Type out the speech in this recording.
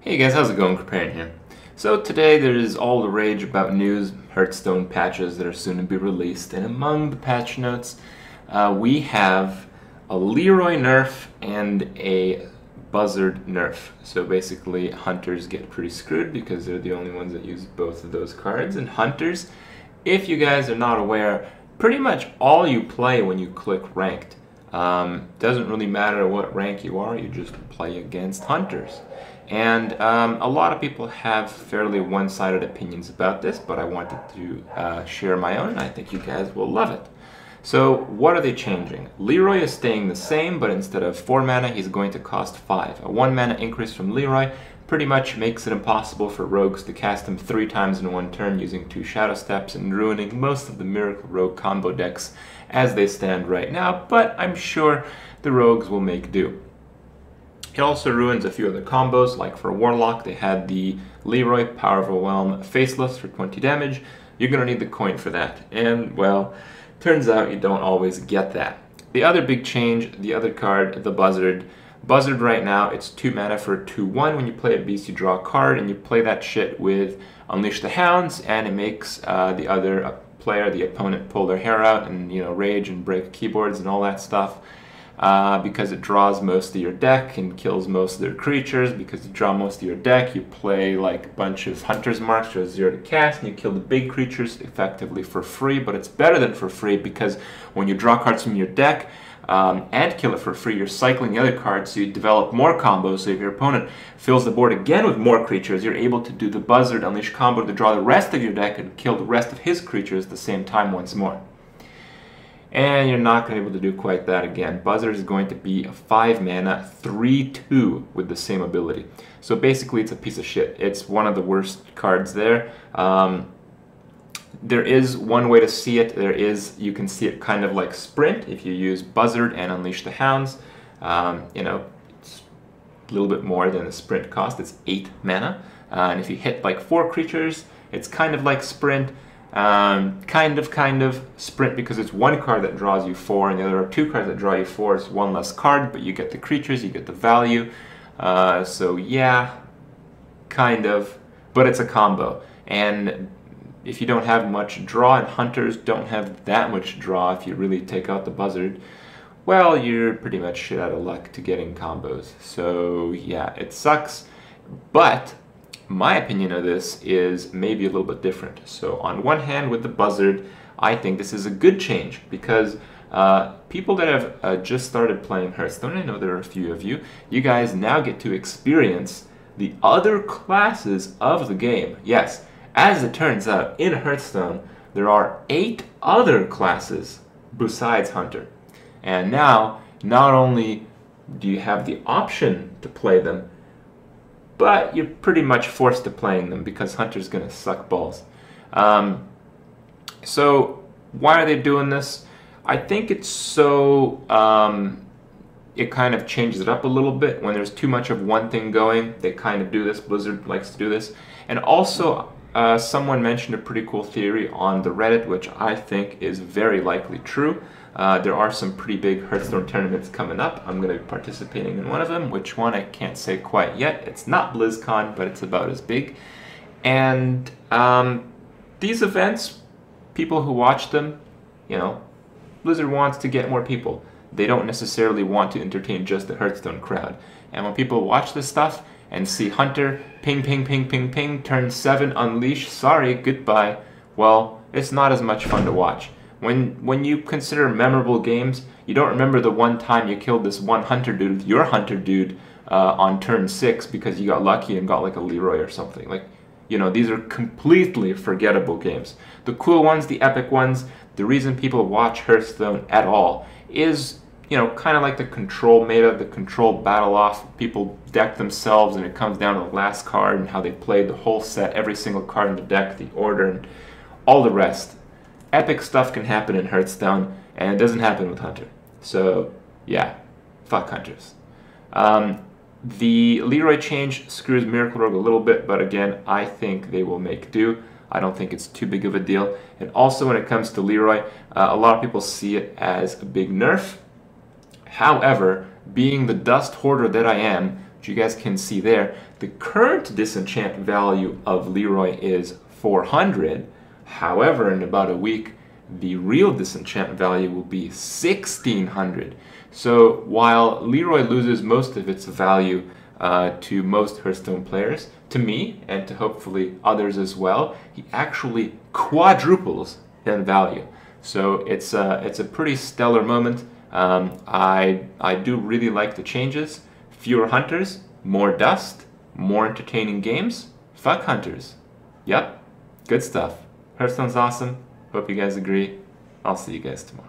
Hey guys, how's it going? Preparing here. So today there is all the rage about news Hearthstone patches that are soon to be released, and among the patch notes we have a Leeroy nerf and a Buzzard nerf. So basically hunters get pretty screwed because they're the only ones that use both of those cards, and hunters, if you guys are not aware, pretty much all you play when you click ranked. Doesn't really matter what rank you are, you just play against hunters. And a lot of people have fairly one-sided opinions about this, but I wanted to share my own, and I think you guys will love it. So what are they changing? Leeroy is staying the same, but instead of 4 mana, he's going to cost 5. A 1 mana increase from Leeroy pretty much makes it impossible for rogues to cast him 3 times in one turn using 2 Shadow Steps and ruining most of the Miracle Rogue combo decks as they stand right now, but I'm sure the rogues will make do. It also ruins a few other combos, like for Warlock they had the Leeroy Power of Overwhelm Faceless for 20 damage. You're going to need the coin for that, and well, turns out you don't always get that. The other big change, the other card, the Buzzard. Buzzard right now, it's 2 mana for a 2/1. When you play a beast, you draw a card, and you play that shit with Unleash the Hounds, and it makes the other player, the opponent, pull their hair out and, you know, rage and break keyboards and all that stuff. Because it draws most of your deck and kills most of their creatures. Because you draw most of your deck, you play like a bunch of Hunter's Marks for 0 to cast, and you kill the big creatures effectively for free. But it's better than for free because when you draw cards from your deck and kill it for free, you're cycling the other cards, so you develop more combos. So if your opponent fills the board again with more creatures, you're able to do the Buzzard Unleash combo to draw the rest of your deck and kill the rest of his creatures at the same time once more. And you're not going to be able to do quite that again. Buzzard is going to be a 5 mana 3/2 with the same ability. So basically it's a piece of shit. It's one of the worst cards there. There is one way to see it. You can see it kind of like Sprint if you use Buzzard and Unleash the Hounds. You know, it's a little bit more than the Sprint cost. It's 8 mana. And if you hit like 4 creatures, it's kind of like Sprint. Kind of Sprint because it's 1 card that draws you 4 and the other are 2 cards that draw you 4. It's 1 less card, but you get the creatures, you get the value. So yeah, kind of, but it's a combo. And if you don't have much draw, and hunters don't have that much draw, if you really take out the Buzzard, well, you're pretty much shit out of luck to getting combos. So yeah, it sucks, but my opinion of this is maybe a little bit different. So on one hand, with the Buzzard, I think this is a good change because people that have just started playing Hearthstone, I know there are a few of you, you guys now get to experience the other classes of the game. Yes, as it turns out, in Hearthstone, there are 8 other classes besides Hunter. And now, not only do you have the option to play them, but you're pretty much forced to playing them because Hunter's going to suck balls. So why are they doing this? I think it's so it kind of changes it up a little bit. When there's too much of one thing going, they kind of do this. Blizzard likes to do this. And also, someone mentioned a pretty cool theory on the Reddit, which I think is very likely true. There are some pretty big Hearthstone tournaments coming up. I'm going to be participating in one of them. Which one, I can't say quite yet. It's not BlizzCon, but it's about as big. And these events, people who watch them, you know, Blizzard wants to get more people. They don't necessarily want to entertain just the Hearthstone crowd. And when people watch this stuff and see Hunter, ping, ping, ping, ping, ping, turn 7, unleash, sorry, goodbye, well, it's not as much fun to watch. When you consider memorable games, you don't remember the one time you killed this one Hunter dude, your Hunter dude, on turn 6 because you got lucky and got like a Leeroy or something. Like, you know, these are completely forgettable games. The cool ones, the epic ones, the reason people watch Hearthstone at all is, you know, kind of like the control meta, the control battle off. People deck themselves and it comes down to the last card and how they played the whole set, every single card in the deck, the order, and all the rest. Epic stuff can happen in Hearthstone, and it doesn't happen with Hunter. So, yeah, fuck Hunters. The Leeroy change screws Miracle Rogue a little bit, but again, I think they will make do. I don't think it's too big of a deal. And also when it comes to Leeroy, a lot of people see it as a big nerf. However, being the dust hoarder that I am, which you guys can see there, the current disenchant value of Leeroy is 400. However, in about a week, the real disenchant value will be 1600. So while Leeroy loses most of its value to most Hearthstone players, to me, and to hopefully others as well, he actually quadruples in value. So it's a pretty stellar moment. I do really like the changes. Fewer hunters, more dust, more entertaining games. Fuck hunters. Yep, good stuff. Hearthstone's awesome. Hope you guys agree. I'll see you guys tomorrow.